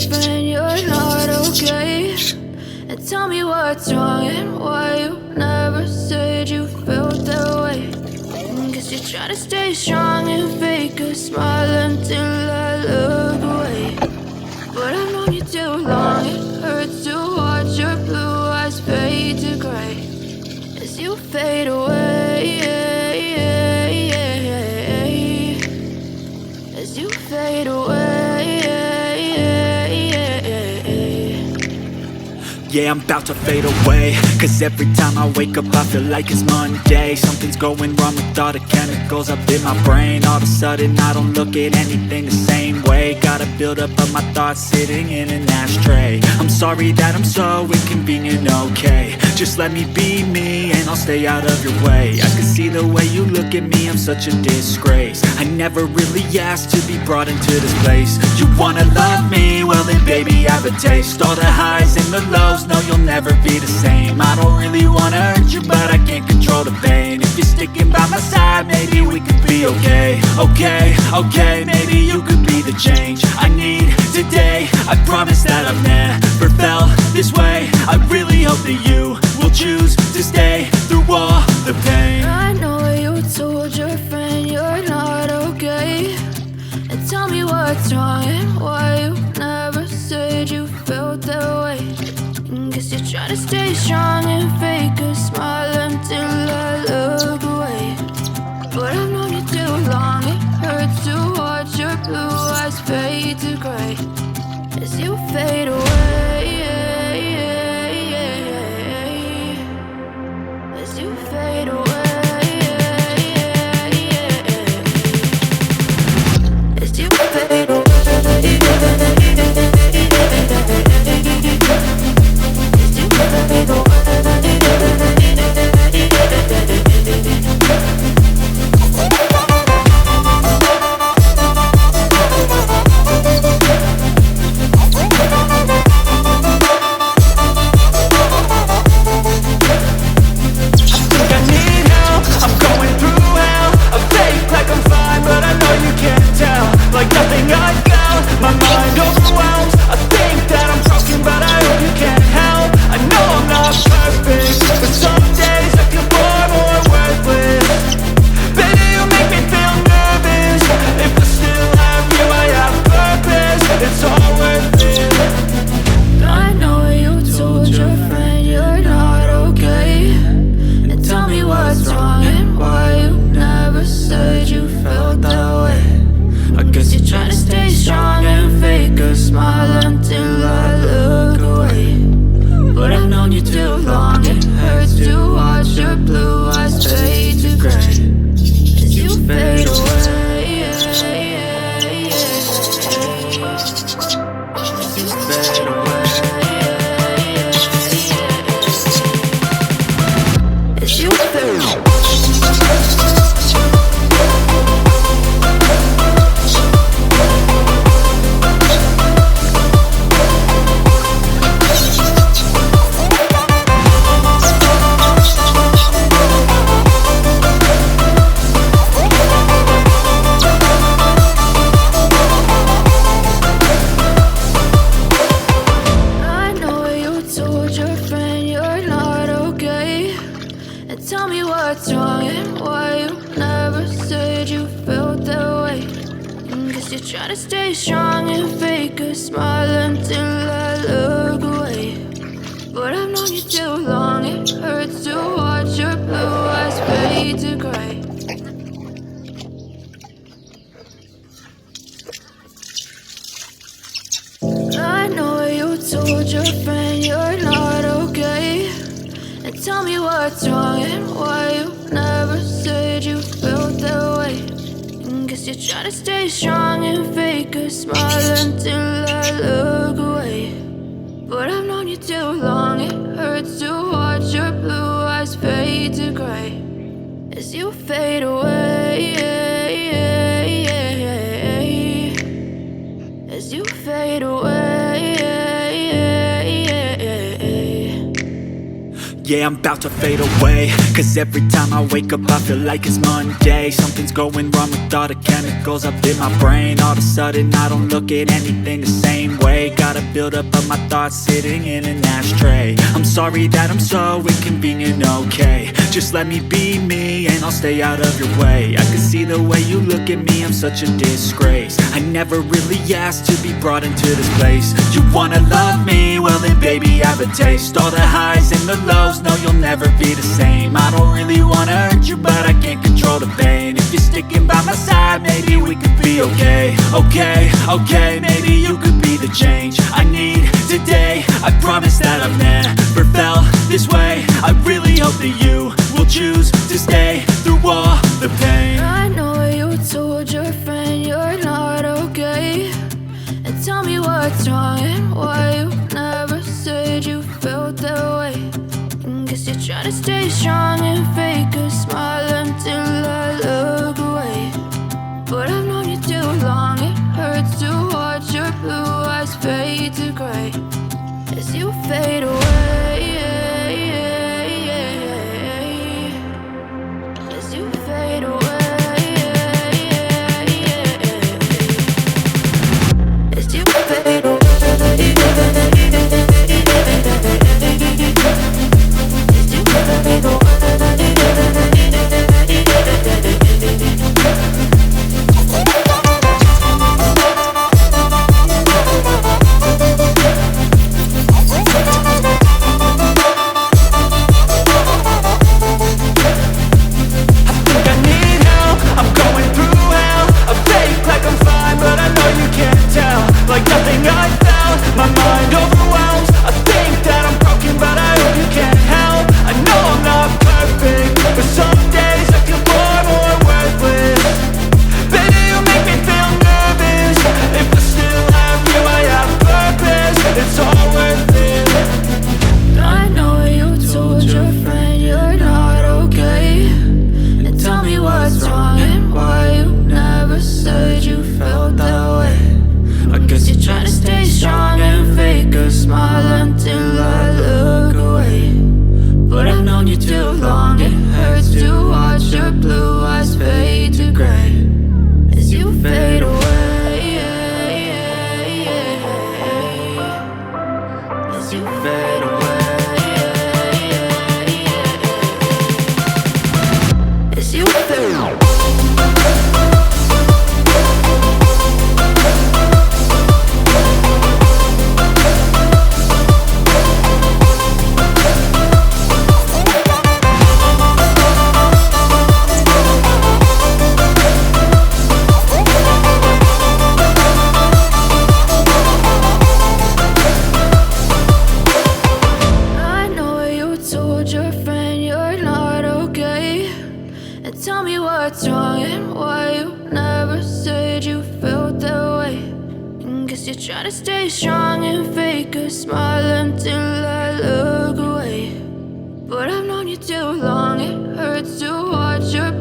your friend you're not okay, and tell me what's wrong and why you never said you felt that way. Guess you're trying to stay strong and fake a smile until I look away. But I've known you too long, it hurts to watch your blue eyes fade to gray as you fade away, as you fade away. Yeah, I'm about to fade away, cause every time I wake up I feel like it's Monday. Something's going wrong with all the chemicals up in my brain. All of a sudden I don't look at anything the same way. Gotta build up of my thoughts sitting in an ashtray. I'm sorry that I'm so inconvenient, okay. Just let me be me and I'll stay out of your way. I can see the way you look at me, I'm such a disgrace. I never really asked to be brought into this place. You wanna love me? Well then baby I have a taste. All the highs and the lows, no you'll never be the same. I don't really wanna hurt you but I can't control the pain. If you're sticking by my side maybe we could be okay. Okay, maybe you could be the change I need today. I promise that I've never felt this way. I really hope that you will choose to stay through all the pain. I know you told your friend you're not okay, and tell me what's wrong and why you never said you felt that way. Guess you're trying to stay strong and fake a smile until I look away. But I've known you too long, it hurts to watch your blue eyes fade to gray as you fade away, as you fade away, as you fade away. Try to stay strong and fake a smile until I look away. But I've known you too long, it hurts to watch your blue eyes fade to gray. I know you told your friend you're not okay, and tell me what's wrong and why you never said you felt that way. Guess you're trying to stay strong and fake a smile until I look away. But I've known you too long, it hurts to watch your blue eyes fade to gray as you fade away, as you fade away. Yeah, I'm about to fade away, cause every time I wake up I feel like it's Monday. Something's going wrong with all the chemicals up in my brain. All of a sudden I don't look at anything the same way. Got a buildup of my thoughts sitting in an ashtray. I'm sorry that I'm so inconvenient, okay. Just let me be me and I'll stay out of your way. I can see the way you look at me, I'm such a disgrace. I never really asked to be brought into this place. You wanna love me? Well then baby have a taste. All the highs and the lows, no you'll never be the same. I don't really wanna hurt you but I can't control the pain. If you're sticking by my side, maybe we could be okay. Okay, maybe you could be the change I need today. I promise that I've never felt this way. I really hope that you will choose to stay through all the pain. I know you told your friend you're not okay, and tell me what's wrong and why you never said you felt that way. And guess you're trying to stay strong and fake a smile until I look away. But I've known you too long, it hurts to watch your blue eyes fade to gray as you fade away. As you fade away. As you fade away. As you fade away. Like nothing I felt, my mind overwhelms. I think that I'm broken, but I hope you can't help. I know I'm not perfect, but some days I feel far more worthless. Baby, you make me feel nervous. If I still have you, I have purpose. It's all worth it. I know you told your friend you're not okay, and tell me what's wrong and why you never said you felt that way. I guess you're trying to stay strong and fake a smile until I look away. But I've known you too long, it hurts to watch your blue eyes fade to gray as you fade away. As you fade away. As you fade away. Your friend you're not okay, and tell me what's wrong and why you never said you felt that way. And guess you're trying to stay strong and fake a smile until I look away. But I've known you too long, it hurts to watch your